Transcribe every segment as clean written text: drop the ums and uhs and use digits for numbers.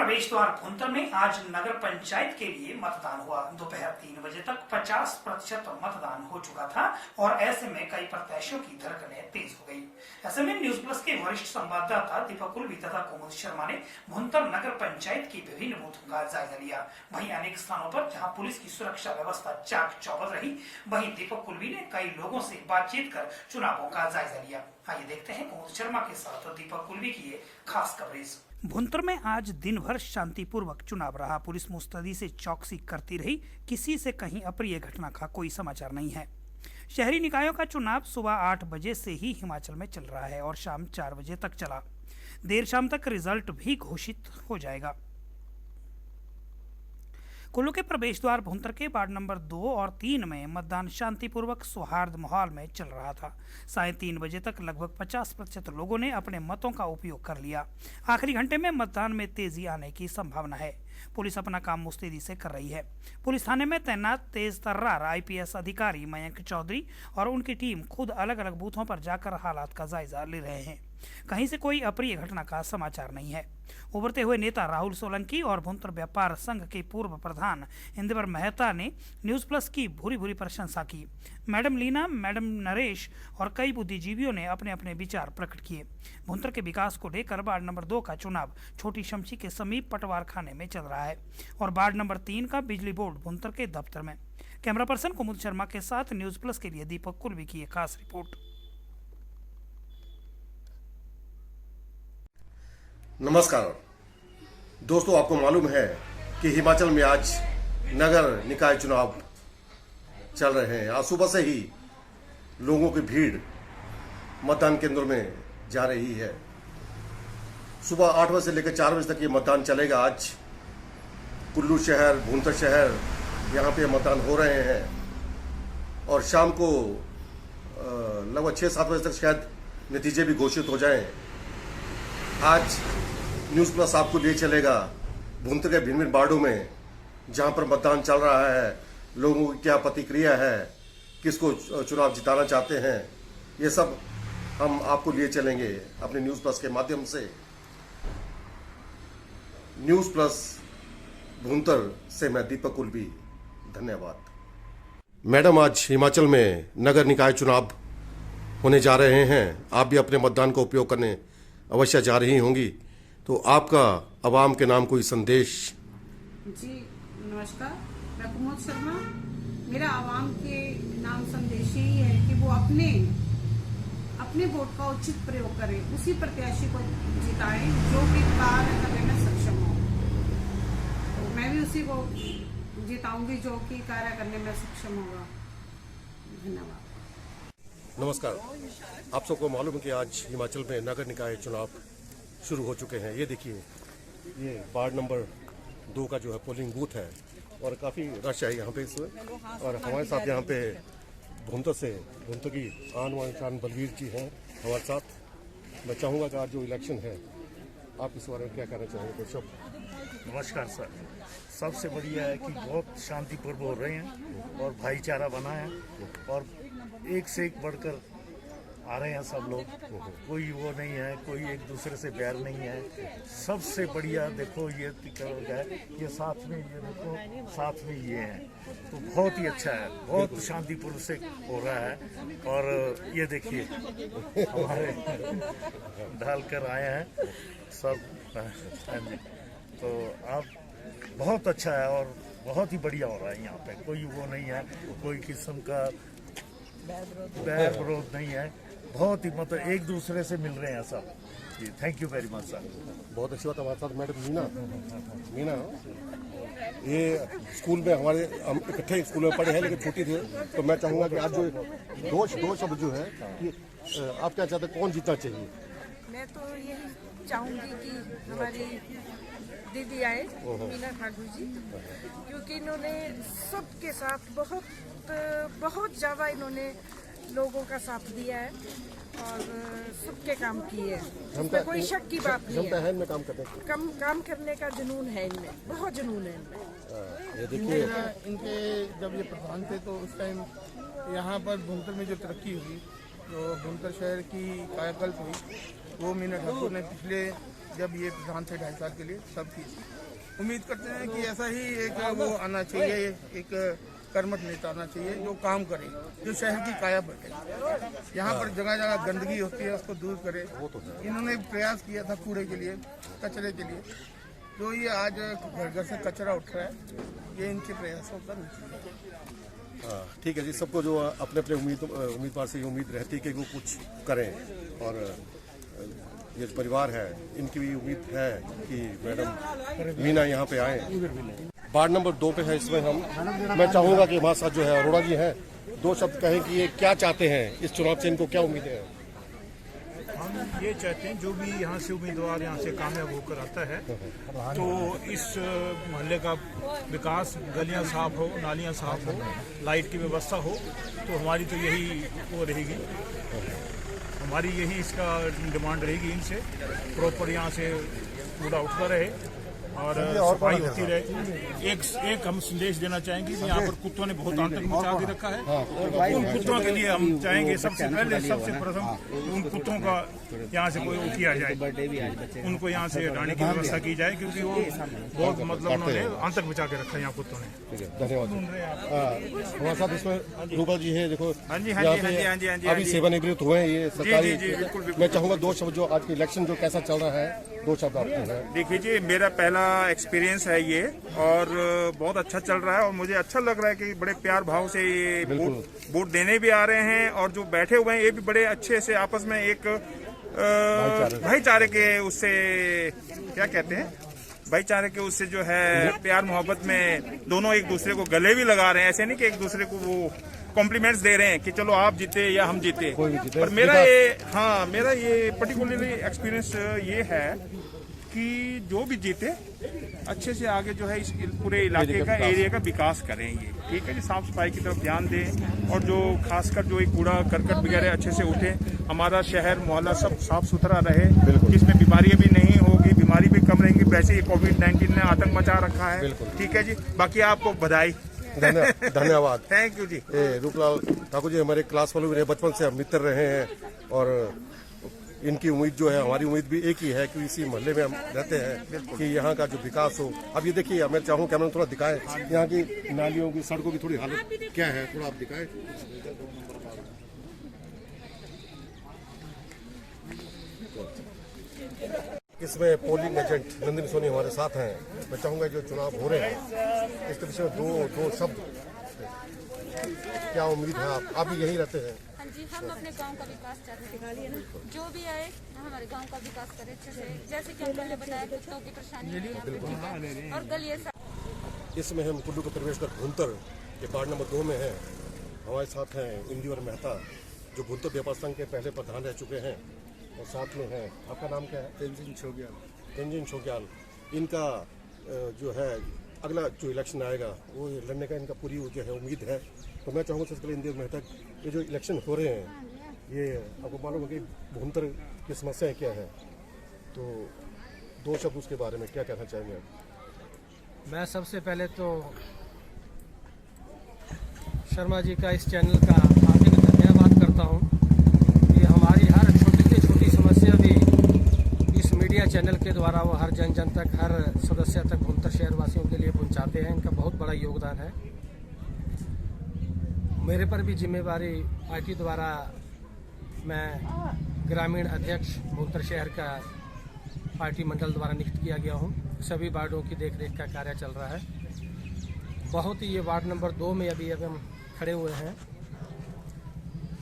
प्रवेश द्वार भुंतर में आज नगर पंचायत के लिए मतदान हुआ। दोपहर 3 बजे तक 50% मतदान हो चुका था और ऐसे में कई प्रत्याशियों की धड़कनें तेज हो गई। ऐसे में न्यूज प्लस के वरिष्ठ संवाददाता दीपक कुलवी तथा कुमुद शर्मा ने भुंतर नगर पंचायत की विभिन्न बूथों का जायजा लिया। वहीं अनेक स्थानों पर जहां पुलिस की सुरक्षा व्यवस्था चाक चौबंद रही, वहीं दीपक कुलवी ने कई लोगों से बातचीत कर चुनावों का जायजा लिया। आइए देखते हैं कुमुद शर्मा के साथ दीपक कुलवी की ये खास कवरेज। भुंतर में आज दिन भर शांतिपूर्वक चुनाव रहा। पुलिस मुस्तैदी से चौकसी करती रही। किसी से कहीं अप्रिय घटना का कोई समाचार नहीं है। शहरी निकायों का चुनाव सुबह 8 बजे से ही हिमाचल में चल रहा है और शाम 4 बजे तक चला। देर शाम तक रिजल्ट भी घोषित हो जाएगा। कुल्लू के प्रवेश द्वार भुंतर के वार्ड नंबर 2 और 3 में मतदान शांतिपूर्वक सौहार्द माहौल में चल रहा था। 3:30 बजे तक लगभग 50% लोगों ने अपने मतों का उपयोग कर लिया। आखिरी घंटे में मतदान में तेजी आने की संभावना है। पुलिस अपना काम मुस्तैदी से कर रही है। पुलिस थाने में तैनात तेज तर्रार IPS अधिकारी मयंक चौधरी और उनकी टीम खुद अलग अलग बूथों पर जाकर हालात का जायजा ले रहे हैं। कहीं से कोई अप्रिय घटना का समाचार नहीं है। उभरते हुए नेता राहुल सोलंकी और भुंतर व्यापार संघ के पूर्व प्रधान इंदिवर मेहता ने न्यूज प्लस की भूरी भूरी प्रशंसा की। मैडम लीना, मैडम नरेश और कई बुद्धिजीवियों ने अपने अपने विचार प्रकट किए। भुंतर के विकास को लेकर वार्ड नंबर 2 का चुनाव छोटी शमशी के समीप पटवार खाने में चल रहा है और वार्ड नंबर 3 का बिजली बोर्ड भुंतर के दफ्तर में। कैमरा पर्सन कुमुद शर्मा के साथ न्यूज प्लस के लिए दीपक कुलवी की एक खास रिपोर्ट। नमस्कार दोस्तों, आपको मालूम है कि हिमाचल में आज नगर निकाय चुनाव चल रहे हैं। आज सुबह से ही लोगों की भीड़ मतदान केंद्रों में जा रही है। सुबह 8 बजे से लेकर 4 बजे तक ये मतदान चलेगा। आज कुल्लू शहर, भुंतर शहर, यहाँ पे मतदान हो रहे हैं और शाम को लगभग 6-7 बजे तक शायद नतीजे भी घोषित हो जाएं। आज न्यूज प्लस आपको लिए चलेगा भुंतर के भिन्न भिन्न वार्डों में जहां पर मतदान चल रहा है, लोगों की क्या प्रतिक्रिया है, किसको चुनाव जिताना चाहते हैं, ये सब हम आपको लिए चलेंगे अपने न्यूज प्लस के माध्यम से। न्यूज प्लस भुंतर से मैं दीपक कुलवी, धन्यवाद। मैडम, आज हिमाचल में नगर निकाय चुनाव होने जा रहे हैं। आप भी अपने मतदान का उपयोग करने अवश्य जा रही होंगी, तो आपका अवाम के नाम कोई संदेश? जी नमस्कार, मैं कुमुद शर्मा। मेरा आवाम के नाम संदेश यही है कि वो अपने वोट का उचित प्रयोग करें, उसी प्रत्याशी को जिताएं जो कि कार्य करने में सक्षम हो। तो मैं भी उसी को जिताऊंगी जो कि कार्य करने में सक्षम होगा। धन्यवाद। नमस्कार, आप सबको मालूम है कि आज हिमाचल में नगर निकाय चुनाव शुरू हो चुके हैं। ये देखिए, ये वार्ड नंबर 2 का जो है पोलिंग बूथ है और काफ़ी रश है यहाँ पे इसमें। और हमारे साथ यहाँ पे भुंतर की आन वान शान बलवीर जी हैं हमारे साथ। मैं चाहूँगा कि आज जो इलेक्शन है, आप इस बारे में क्या कहना चाहेंगे? सब नमस्कार सर। सबसे बढ़िया है कि बहुत शांतिपूर्व हो रहे हैं और भाईचारा बना है और एक से एक बढ़कर आ रहे हैं सब लोग। कोई वो नहीं है, कोई एक दूसरे से बैर नहीं है। सबसे बढ़िया देखो ये ये साथ में, ये देखो साथ में ये है, तो बहुत ही अच्छा है। बहुत शांतिपूर्व से हो रहा है। और ये देखिए हमारे डालकर आए हैं सब। हाँ जी, तो आप बहुत अच्छा है और बहुत ही बढ़िया हो रहा है। यहाँ पे कोई वो नहीं है, कोई किस्म का बैर विरोध नहीं है। बहुत ही मतलब एक दूसरे से मिल रहे हैं सब। जी thank you very much sir. बहुत अच्छी बात। हमारे साथ मैडम मीना, ये स्कूल में हमारे हम इकट्ठे स्कूल में पढ़े हैं लेकिन छोटी थे, तो मैं चाहूँगा कि आज जो दो शब्द जो है कि आप क्या चाहते हैं, कौन जीतना चाहिए? मैं तो यही चाहूँगी कि हमारी दीदी आए, मीना ठाकुर जी, क्योंकि इन्होंने सबके साथ बहुत ज़्यादा इन्होंने लोगों का साथ दिया है और सबके काम किए हैं। इसमें कोई शक की बात नहीं है। में काम करने का जुनून है इनमें, बहुत जुनून है इनमें। ये देखिए, इनके जब ये प्रधान थे तो उस टाइम यहाँ पर भुंतर में जो तरक्की हुई, जो भुंतर शहर की कायाकल्प हुई, वो मीना ठाकुर ने पिछले जब ये प्रधान थे 2.5 साल के लिए तब की थी। उम्मीद करते हैं कि ऐसा ही एक वो आना चाहिए, एक कर्मठ नेता आना चाहिए जो काम करे, जो शहर की काया पलटे। यहाँ पर जगह जगह गंदगी होती है उसको दूर करे। इन्होंने प्रयास किया था कूड़े के लिए, कचरे के लिए, तो ये आज घर घर से कचरा उठ रहा है, ये इनके प्रयासों का नतीजा है। हाँ, ठीक है जी। सबको जो अपने अपने उम्मीदवार से ये उम्मीद रहती है कि वो कुछ करें, और ये जो परिवार है इनकी भी उम्मीद है कि मैडम मीना यहाँ पे आए। वार्ड नंबर 2 पे है इसमें हम। मैं चाहूँगा कि हमारे साथ जो है अरोड़ा जी हैं, 2 शब्द कहें कि ये क्या चाहते हैं इस चुनाव से, इनको क्या उम्मीदें हैं। हम ये चाहते हैं जो भी यहाँ से उम्मीदवार यहाँ से कामयाब होकर आता है तो इस मोहल्ले का विकास, गलियाँ साफ हो, नालियाँ साफ हो, लाइट की व्यवस्था हो, तो हमारी तो यही वो रहेगी, हमारी यही इसका डिमांड रहेगी इनसे। प्रॉपर यहाँ से कूड़ा उठता रहे और सफाई होती रहे। एक हम संदेश देना चाहेंगे कि यहाँ पर कुत्तों ने बहुत आतंक मचा के रखा है। उन कुत्तों के लिए हम चाहेंगे सबसे प्रथम उन कुत्तों का यहाँ से कोई किया जाए, उनको यहाँ से हटाने की व्यवस्था की जाए, क्योंकि वो बहुत मतलब उन्होंने आतंक मचा के रखा है यहाँ कुत्तों ने। धन्यवाद। हमारे साथ इसमें रूपा जी है, देखो हाँ जी हाँ जी हाँ जी हाँ जी हाँ जी अभी सेवानिवृत्त हुए हैं ये सरकारी। बिल्कुल। मैं चाहूँगा 2 शब्द, जो आज की इलेक्शन जो कैसा चल रहा है, 2 शब्द आपके हैं। देखिए जी, मेरा पहला एक्सपीरियंस है ये, और बहुत अच्छा चल रहा है, और मुझे अच्छा लग रहा है कि बड़े प्यार भाव से ये वोट देने भी आ रहे हैं, और जो बैठे हुए हैं ये भी बड़े अच्छे से आपस में एक भाईचारे के उससे क्या कहते हैं, भाईचारे के उससे जो है प्यार मोहब्बत में दोनों एक दूसरे को गले भी लगा रहे हैं। ऐसे नहीं कि एक दूसरे को वो कॉम्प्लीमेंट्स दे रहे हैं कि चलो आप जीते या हम जीते। पर मेरा ये पर्टिकुलरली एक्सपीरियंस ये है कि जो भी जीते अच्छे से आगे जो है इस पूरे इलाके का, एरिया का विकास करें। ये ठीक है जी, साफ सफाई की तरफ ध्यान दें, और जो खासकर जो एक कूड़ा करकट वगैरह अच्छे से उठे, हमारा शहर मोहल्ला सब साफ सुथरा रहे, जिसमें बीमारियां भी नहीं होगी, बीमारी भी कम रहेंगी। वैसे ही कोविड-19 ने आतंक मचा रखा है। ठीक है जी, बाकी आपको बधाई। धन्यवाद। थैंक यू जी। रूपलाल ठाकुर जी हमारे क्लास फेलो भी रहे, बचपन से हम मित्र रहे हैं, और इनकी उम्मीद जो है, हमारी उम्मीद भी एक ही है कि इसी मोहल्ले में हम रहते हैं कि यहाँ का जो विकास हो। अब ये देखिए, मैं चाहूँ कैमरा थोड़ा दिखाएं यहाँ की नालियों की, सड़कों की थोड़ी हालत क्या है, थोड़ा आप दिखाएं। इसमें पोलिंग एजेंट नंदिनी सोनी हमारे साथ हैं। मैं चाहूँगा जो चुनाव हो रहे हैं इसके विषय में दो शब्द, क्या उम्मीद है आप भी यहीं रहते हैं? हाँ जी, हम अपने गांव का विकास चाहते हैं, जो भी आए हमारे गांव का विकास करे अच्छे से, जैसे कि हमने बताया कुत्तों की परेशानी और गलियां। इसमें हम कुल्लू का प्रवेश कर भुंतर के वार्ड नंबर 2 में हैं। हमारे साथ हैं इंदिवर मेहता, जो भुंतर व्यापार संघ के पहले प्रधान रह चुके हैं, और साथ में है, आपका नाम क्या है? तेंजिन छोग्याल। इनका जो है अगला जो इलेक्शन आएगा वो लड़ने का इनका पूरी जो है उम्मीद है। तो मैं चाहूँगा सबसे पहले इंदिवर मेहता, ये जो इलेक्शन हो रहे हैं ये आपको मालूम है कि भुंतर की समस्याएं क्या है, तो 2 शब्द उसके बारे में क्या कहना चाहेंगे आप? मैं सबसे पहले तो शर्मा जी का इस चैनल का हार्दिक धन्यवाद करता हूँ कि हमारी हर छोटी से छोटी समस्या भी इस मीडिया चैनल के द्वारा वो हर जन तक, हर सदस्य तक, भुंतर शहरवासियों के लिए पहुँचाते हैं। इनका बहुत बड़ा योगदान है। मेरे पर भी जिम्मेवारी पार्टी द्वारा, मैं ग्रामीण अध्यक्ष भुंतर शहर का पार्टी मंडल द्वारा नियुक्त किया गया हूँ। सभी वार्डों की देखरेख का कार्य चल रहा है। बहुत ही, ये वार्ड नंबर 2 में अभी हम खड़े हुए हैं,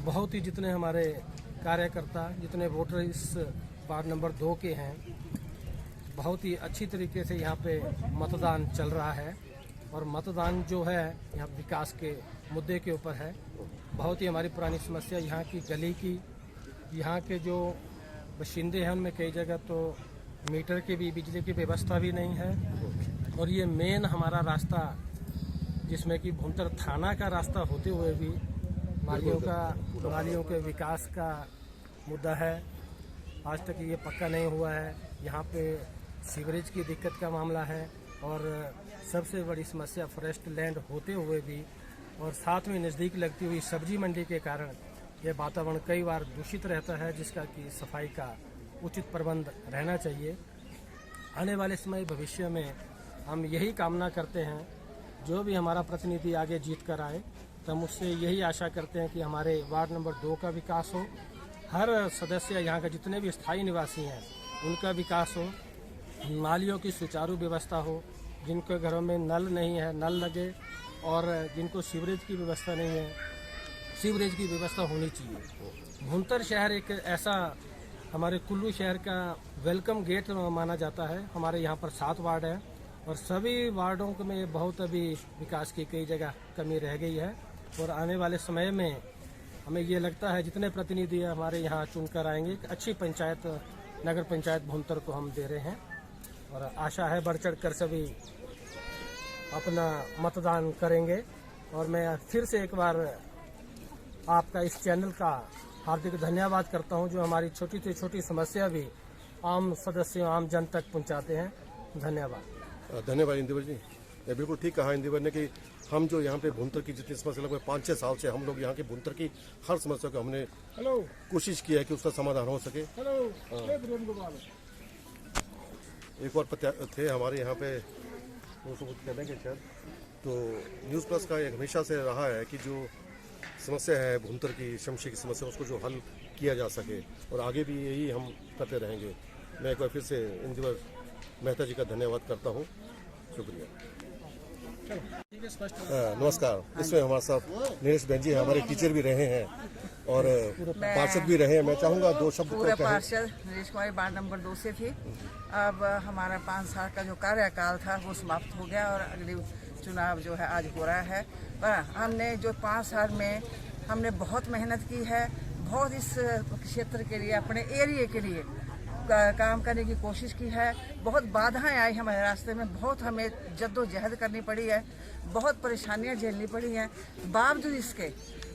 बहुत ही जितने हमारे कार्यकर्ता, जितने वोटर इस वार्ड नंबर 2 के हैं, बहुत ही अच्छी तरीके से यहाँ पे मतदान चल रहा है। और मतदान जो है यहाँ विकास के मुद्दे के ऊपर है। बहुत ही हमारी पुरानी समस्या यहाँ की गली की, यहाँ के जो बाशिंदे हैं उनमें कई जगह तो मीटर की भी, बिजली की व्यवस्था भी नहीं है। और ये मेन हमारा रास्ता, जिसमें कि भुंतर थाना का रास्ता होते हुए भी नालियों के विकास का मुद्दा है। आज तक ये पक्का नहीं हुआ है। यहाँ पे सीवरेज की दिक्कत का मामला है, और सबसे बड़ी समस्या फॉरेस्ट लैंड होते हुए भी और साथ में नज़दीक लगती हुई सब्जी मंडी के कारण ये वातावरण कई बार दूषित रहता है, जिसका कि सफाई का उचित प्रबंध रहना चाहिए। आने वाले समय भविष्य में हम यही कामना करते हैं, जो भी हमारा प्रतिनिधि आगे जीत कर आए तो हम उससे यही आशा करते हैं कि हमारे वार्ड नंबर 2 का विकास हो, हर सदस्य यहाँ के जितने भी स्थायी निवासी हैं उनका विकास हो, नालियों की सुचारू व्यवस्था हो, जिनके घरों में नल नहीं है नल लगे, और जिनको सीवरेज की व्यवस्था नहीं है सीवरेज की व्यवस्था होनी चाहिए। भुंतर शहर एक ऐसा हमारे कुल्लू शहर का वेलकम गेट माना जाता है। हमारे यहाँ पर 7 वार्ड हैं और सभी वार्डों में बहुत अभी विकास की कई जगह कमी रह गई है, और आने वाले समय में हमें ये लगता है जितने प्रतिनिधि हमारे यहाँ चुनकर आएंगे, अच्छी पंचायत नगर पंचायत भुंतर को हम दे रहे हैं, और आशा है बढ़ चढ़ कर सभी अपना मतदान करेंगे। और मैं फिर से एक बार आपका इस चैनल का हार्दिक धन्यवाद करता हूं, जो हमारी छोटी से छोटी समस्या भी आम सदस्यों आम जन तक पहुंचाते हैं। धन्यवाद। धन्यवाद इंदिवर जी, ये बिल्कुल ठीक कहा इंदिवर ने कि हम जो यहाँ पे भुंतर की जितनी समस्या लगभग 5-6 साल से हम लोग यहाँ के भुंतर की हर समस्या को हमने कोशिश की है कि उसका समाधान हो सके। एक और थे हमारे यहाँ पे वो सबूत करेंगे शायद, तो न्यूज़ प्लस का एक हमेशा से रहा है कि जो समस्या है भुंतर की शमशी की समस्या उसको जो हल किया जा सके, और आगे भी यही हम करते रहेंगे। मैं एक बार फिर से इंदिवर मेहता जी का धन्यवाद करता हूँ, शुक्रिया। नमस्कार, इसमें हमारे साथ नीरज बहन जी हमारे टीचर भी रहे हैं और पार्षद भी रहे हैं। मैं चाहूँगा 2 शब्द पूरे पार्षद नीरज कुमारी वार्ड नंबर 2 से थी। अब हमारा 5 साल का जो कार्यकाल था वो समाप्त हो गया और अगली चुनाव जो है आज हो रहा है। पर हमने जो 5 साल में हमने बहुत मेहनत की है, बहुत इस क्षेत्र के लिए अपने एरिया के लिए काम करने की कोशिश की है। बहुत बाधाएं आई हमारे रास्ते में, बहुत हमें जद्दोजहद करनी पड़ी है, बहुत परेशानियां झेलनी पड़ी हैं। बावजूद इसके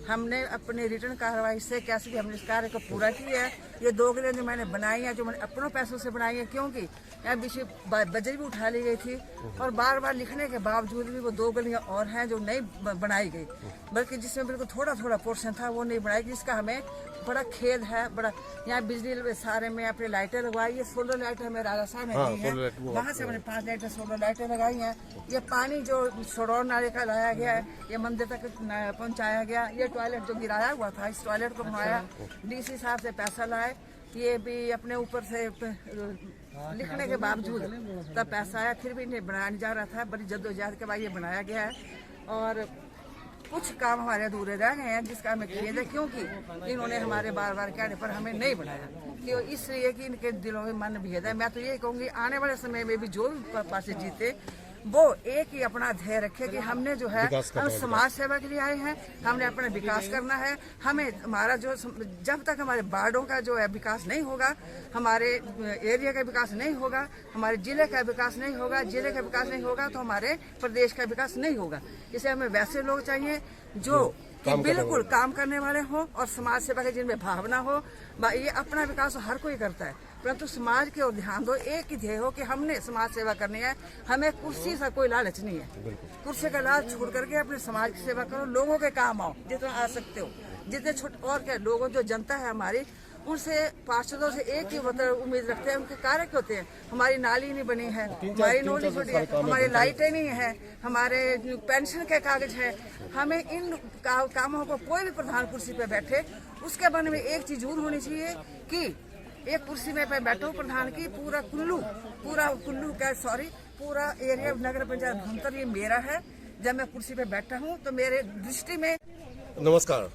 हमने अपने रिटर्न कार्रवाई से कैसे भी हमने इस कार्य को पूरा किया है। ये 2 गलियां जो मैंने बनाई हैं, जो मैंने अपनों पैसों से बनाई है, क्योंकि यहाँ बीच बजट भी उठा ली गई थी और बार बार लिखने के बावजूद भी वो 2 गलियां और हैं जो नहीं बनाई गई, बल्कि जिसमें बिल्कुल थोड़ा थोड़ा पोर्शन था वो नहीं बनाई, जिसका हमें बड़ा खेद है। बड़ा यहाँ बिजली सारे में अपनी लाइटें लगवाई, ये सोलर लाइट हमें राजा साहब ने दी है, वहाँ से हमने 5 लाइटें सोलर लाइटें लगाई हैं। ये पानी जो सड़ौर नाले का लाया गया है, ये मंदिर तक पहुँचाया गया। ये टॉयलेट जो गिराया हुआ था, इस टॉयलेट को बनवाया, डीसी साहब से पैसा लाए, ये भी अपने ऊपर से लिखने के बावजूद तब पैसा आया, फिर भी नहीं बनाया नहीं जा रहा था। बड़ी जद्दोजहद के बाद ये बनाया गया है और कुछ काम हमारे अधूरे रह गए हैं, जिसका हमें खेद है, क्योंकि इन्होंने हमारे बार बार कहने पर हमें नहीं बनाया, क्यों इसलिए कि इनके दिलों में मन भेद है। मैं तो ये कहूँगी आने वाले समय में भी जो भी पास जीते वो एक ही अपना ध्येय रखे कि हमने जो है हम समाज सेवा के लिए आए हैं, हमने अपना विकास करना है। हमें हमारा जो जब तक हमारे वार्डों का जो है विकास नहीं होगा, हमारे एरिया का विकास नहीं होगा, हमारे जिले का विकास नहीं होगा, जिले का विकास नहीं होगा तो हमारे प्रदेश का विकास नहीं होगा। इसलिए हमें वैसे लोग चाहिए जो कि बिल्कुल काम करने वाले हो और समाज सेवा के जिनमें भावना हो। ये अपना विकास हर कोई करता है, परंतु समाज की ओर ध्यान दो। एक ही ध्येय हो कि हमने समाज सेवा करनी है, हमें कुर्सी से कोई लालच नहीं है। कुर्सी का लालच छोड़ करके अपने समाज की सेवा करो, लोगों के काम आओ जितना आ सकते हो, जितने छोटे और क्या लोगों जो जनता है हमारी, उनसे पार्षदों से एक ही मतलब उम्मीद रखते हैं, उनके कार्य क्या होते हैं। हमारी नाली नहीं बनी है, हमारी नोली छोटी है, हमारी लाइटें नहीं है, हमारे पेंशन के कागज है। हमें इन कामों को कोई भी प्रधान कुर्सी पे बैठे उसके मन में एक चीज जरूर होनी चाहिए कि एक कुर्सी में पे बैठो प्रधान की, पूरा कुल्लू पूरा एरिया नगर पंचायत भुंतर ये मेरा है। जब मैं कुर्सी पे बैठा हूँ तो मेरे दृष्टि में। नमस्कार,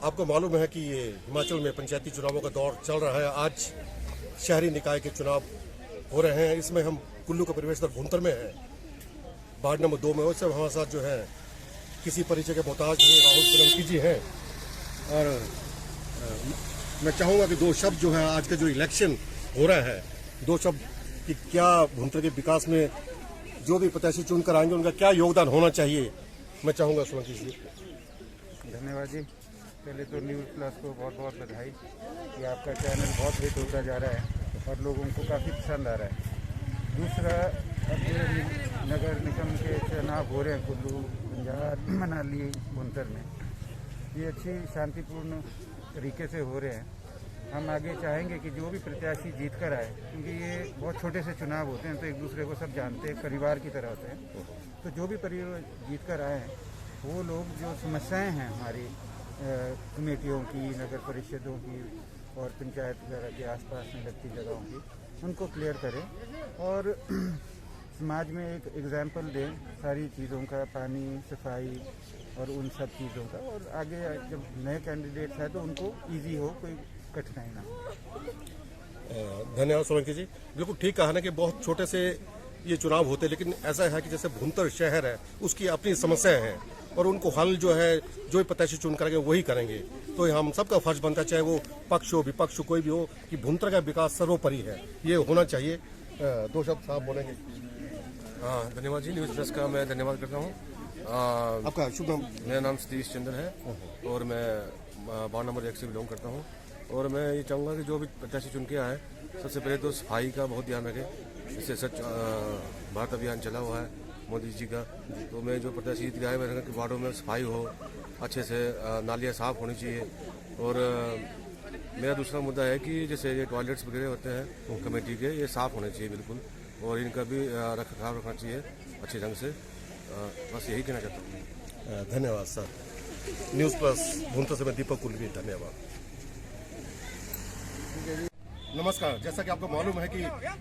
आपको मालूम है कि ये हिमाचल में पंचायती चुनावों का दौर चल रहा है। आज शहरी निकाय के चुनाव हो रहे हैं। इसमें हम कुल्लू का परिवेश भुंतर में है, वार्ड नंबर 2 में। उससे हमारे साथ जो है किसी परिचय के मोहताज नहीं, राहुल सोलंकी जी हैं। और मैं चाहूँगा कि 2 शब्द जो है आज का जो इलेक्शन हो रहा है, 2 शब्द कि क्या भुंतर के विकास में जो भी प्रत्याशी चुनकर आएंगे उनका क्या योगदान होना चाहिए, मैं चाहूँगा सोलंकी जी। धन्यवाद जी। पहले तो न्यूज़ प्लस को बहुत बहुत बधाई कि आपका चैनल बहुत हिट होता जा रहा है और लोगों को काफ़ी पसंद आ रहा है। दूसरा, अब नगर निगम के चुनाव हो रहे हैं कुल्लू, बंजार, मनाली, भुंतर में, ये अच्छी शांतिपूर्ण तरीके से हो रहे हैं हम आगे चाहेंगे कि जो भी प्रत्याशी जीत कर आए, क्योंकि ये बहुत छोटे से चुनाव होते हैं तो एक दूसरे को सब जानते हैं, परिवार की तरह होते हैं। तो जो भी परिवार जीत कर आए हैं वो लोग जो समस्याएं हैं हमारी कमेटियों की, नगर परिषदों की और पंचायत वगैरह के आसपास में लगती जगहों की, उनको क्लियर करें और समाज में एक एग्जाम्पल दें सारी चीज़ों का, पानी, सफाई और उन सब चीज़ों का। और आगे जब नए कैंडिडेट्स हैं तो उनको इजी हो, कोई कठिनाई ना हो। धन्यवाद सोलंकी जी। बिल्कुल ठीक कहा ना कि बहुत छोटे से ये चुनाव होते हैं, लेकिन ऐसा है कि जैसे भुंतर शहर है उसकी अपनी समस्याएं हैं और उनको हल जो है जो प्रत्याशी चुन करेंगे वही करेंगे। तो हम सबका फर्ज बनता है, चाहे वो पक्ष हो विपक्ष कोई भी हो, कि भुंतर का विकास सर्वोपरि है, ये होना चाहिए। दो शब्द साहब बोलेंगे। हाँ, धन्यवाद जी। न्यूज़ प्लस का मैं धन्यवाद करता हूँ। आपका शुभ नाम? मेरा नाम सतीश चंद्र है और मैं वार्ड नंबर 1 से बिलोंग करता हूँ। और मैं ये चाहूँगा कि जो भी प्रत्याशी चुन के आए, सबसे पहले तो सफाई का बहुत ध्यान रखें। इससे स्वच्छ भारत अभियान चला हुआ है मोदी जी का। तो मैं जो प्रत्याशी जीत गया है, मैं कि वार्डों में सफाई हो, अच्छे से नालियाँ साफ़ होनी चाहिए। और मेरा दूसरा मुद्दा है कि जैसे ये टॉयलेट्स वगैरह होते हैं कमेटी के, ये साफ़ होने चाहिए बिल्कुल, और इनका भी रख रखाव रखना चाहिए अच्छे ढंग से। बस यही कहना चाहता हूँ। धन्यवाद सर। न्यूज़ प्लस भुंतर से मैं दीपक कुलवी, धन्यवाद। नमस्कार। जैसा कि आपको मालूम है कि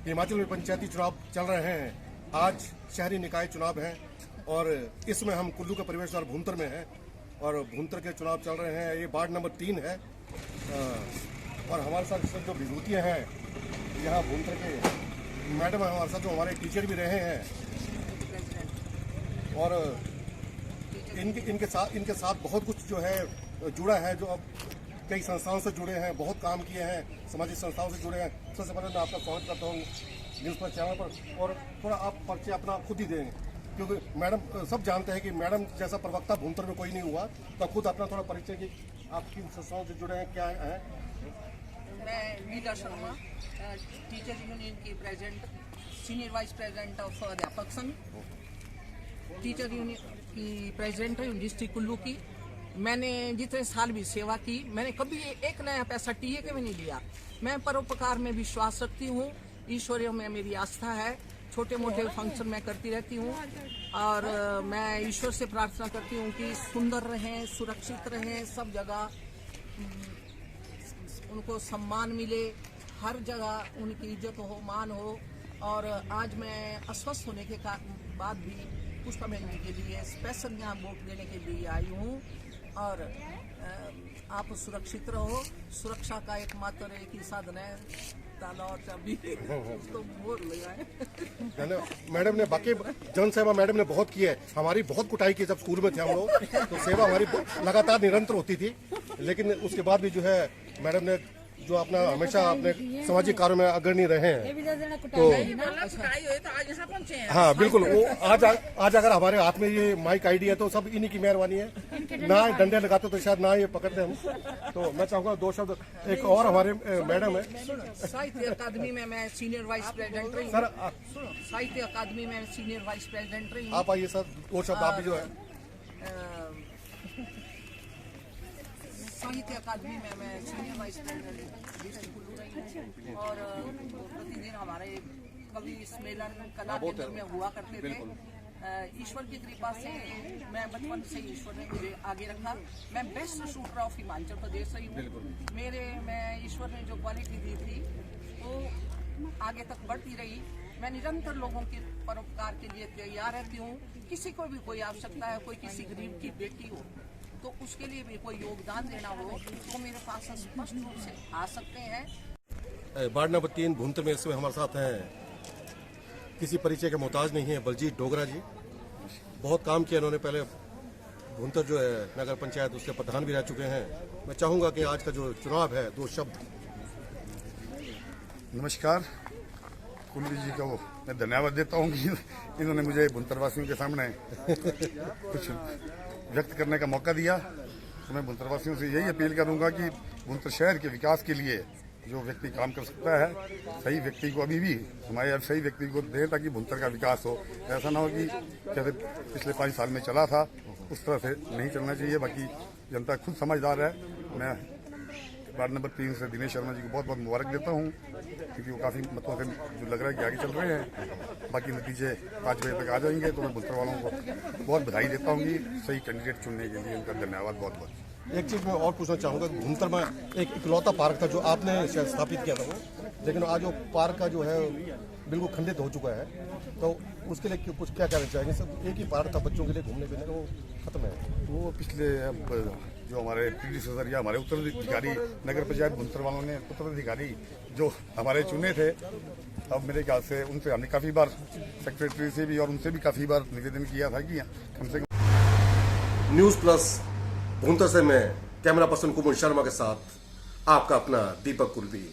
हिमाचल में पंचायती चुनाव चल रहे हैं। आज शहरी निकाय चुनाव हैं और इसमें हम कुल्लू के परिवेश द्वार भुंतर में हैं और भुंतर के चुनाव चल रहे हैं। ये वार्ड नंबर 3 है और हमारे साथ सब जो विभूतियाँ हैं यहाँ भुंतर के मैडम है हमारे साथ, जो हमारे टीचर भी रहे हैं और इनके साथ बहुत कुछ जो है जुड़ा है, जो अब कई संस्थाओं से जुड़े हैं, बहुत काम किए हैं, सामाजिक संस्थाओं से जुड़े हैं। सबसे पहले मैं आपका स्वागत करता हूँ न्यूज़ प्लस चैनल पर। और थोड़ा आप परिचय अपना खुद ही देंगे, क्योंकि मैडम सब जानते हैं कि मैडम जैसा प्रवक्ता भुंतर में कोई नहीं हुआ। तो खुद अपना थोड़ा परिचय की, आप किन संस्थाओं से जुड़े हैं, क्या है? मैं नीता शर्मा, टीचर यूनियन की president, senior vice president of अध्यापक संघ, टीचर यूनियन की प्रेसिडेंट है डिस्ट्रिक्ट कुल्लू की। मैंने जितने साल भी सेवा की, मैंने कभी एक नया पैसा टीए के में नहीं लिया। मैं परोपकार में विश्वास रखती हूँ, ईश्वरीय में मेरी आस्था है। छोटे मोटे फंक्शन मैं करती रहती हूँ और मैं ईश्वर से प्रार्थना करती हूँ कि सुंदर रहें, सुरक्षित रहें, सब जगह उनको सम्मान मिले, हर जगह उनकी इज्जत हो, मान हो। और आज मैं अस्वस्थ होने के बाद भी पुष्पा मिलने के लिए स्पेशल यहाँ वोट देने के लिए आई हूँ। और आप सुरक्षित रहो, सुरक्षा का एकमात्र एक ही साधन है ताला और चाबी, उसको बोल लगाए। मैडम ने बाकी जन सेवा मैडम ने बहुत की है, हमारी बहुत कुटाई की जब स्कूल में थे हम लोग, तो सेवा हमारी लगातार निरंतर होती थी। लेकिन उसके बाद भी जो है मैडम ने जो अपना हमेशा अपने सामाजिक कार्यों में अग्रणी रहे हैं। तो हाँ बिल्कुल, वो आज अगर हमारे हाथ में ये माइक आईडी है तो सब इन्हीं की मेहरबानी है। ना डंडे लगाते तो शायद ना ये पकड़ते हम। तो मैं चाहूँगा दो शब्द, एक और हमारे मैडम है साहित्य अकादमी में मैं सीनियर वाइस प्रेसिडेंट रही। सर साहित्य अकादमी में सीनियर वाइस प्रेसिडेंट रही। आप आइए सर, दो शब्द आप भी जो है। साहित्य अकादमी में मैं senior vice president district Kullu रही हूँ और प्रतिदिन हमारे कवि सम्मेलन कला केंद्र में हुआ करते थे। ईश्वर की कृपा से मैं बचपन से ईश्वर ने मुझे आगे रखा। मैं best shooter of Himachal Pradesh रही हूँ। मैं ईश्वर ने जो क्वालिटी दी थी वो आगे तक बढ़ती रही। मैं निरंतर लोगों के परोपकार के लिए तैयार रहती हूँ। किसी को भी कोई आवश्यकता है, कोई किसी गरीब की बेटी हो तो उसके लिए भी कोई योगदान देना हो तो मेरे पास स्पष्ट रूप से आ सकते हैं। वार्ड नंबर 3 भुंतर में इसमें हमारे साथ हैं, किसी परिचय के मोहताज नहीं है, बलजीत डोगरा जी। बहुत काम किया इन्होंने, पहले भुंतर जो है नगर पंचायत उसके प्रधान भी रह चुके हैं। मैं चाहूँगा कि आज का जो चुनाव है, दो शब्द। नमस्कार। कुल्लू जी को मैं धन्यवाद देता हूँ कि इन्होंने मुझे भुंतर वासियों के सामने कुछ व्यक्त करने का मौका दिया। तो मैं भुंतर वासियों से यही अपील करूंगा कि भुंतर शहर के विकास के लिए जो व्यक्ति काम कर सकता है, सही व्यक्ति को अभी भी हमारे सही व्यक्ति को दें ताकि भुंतर का विकास हो। ऐसा ना हो कि जैसे पिछले 5 साल में चला था उस तरह से नहीं चलना चाहिए। बाकी जनता खुद समझदार है। मैं वार्ड नंबर 3 से दिनेश शर्मा जी को बहुत बहुत मुबारक देता हूँ, क्योंकि वो काफ़ी मतों से जो लग रहा है कि आगे चल रहे हैं। बाकी नतीजे 5 बजे तक आ जाएंगे, तो मैं बुंतर वालों को बहुत बधाई देता हूँ कि सही कैंडिडेट चुनने के लिए उनका धन्यवाद बहुत बहुत। एक चीज मैं और पूछना चाहूंगा, भुंतर में एक इकलौता पार्क था जो आपने शायद स्थापित किया था वो, लेकिन आज वो पार्क का जो है बिल्कुल खंडित हो चुका है, तो उसके लिए कुछ क्या कहना चाहेंगे? सब एक ही पार्क था बच्चों के लिए घूमने फिरने का, वो खत्म है। वो पिछले अब जो हमारे प्रीडिसेसर या हमारे उत्तराधिकारी नगर पंचायत बुंतर वालों ने उत्तराधिकारी जो हमारे चुने थे, अब मेरे ख्याल से उनसे हमने काफ़ी बार सेक्रेटरी से भी और उनसे भी काफ़ी बार निवेदन किया था कि कम से कम। न्यूज़ प्लस भुंतर से मैं कैमरा पर्सन कुमार शर्मा के साथ आपका अपना दीपक कुलवी।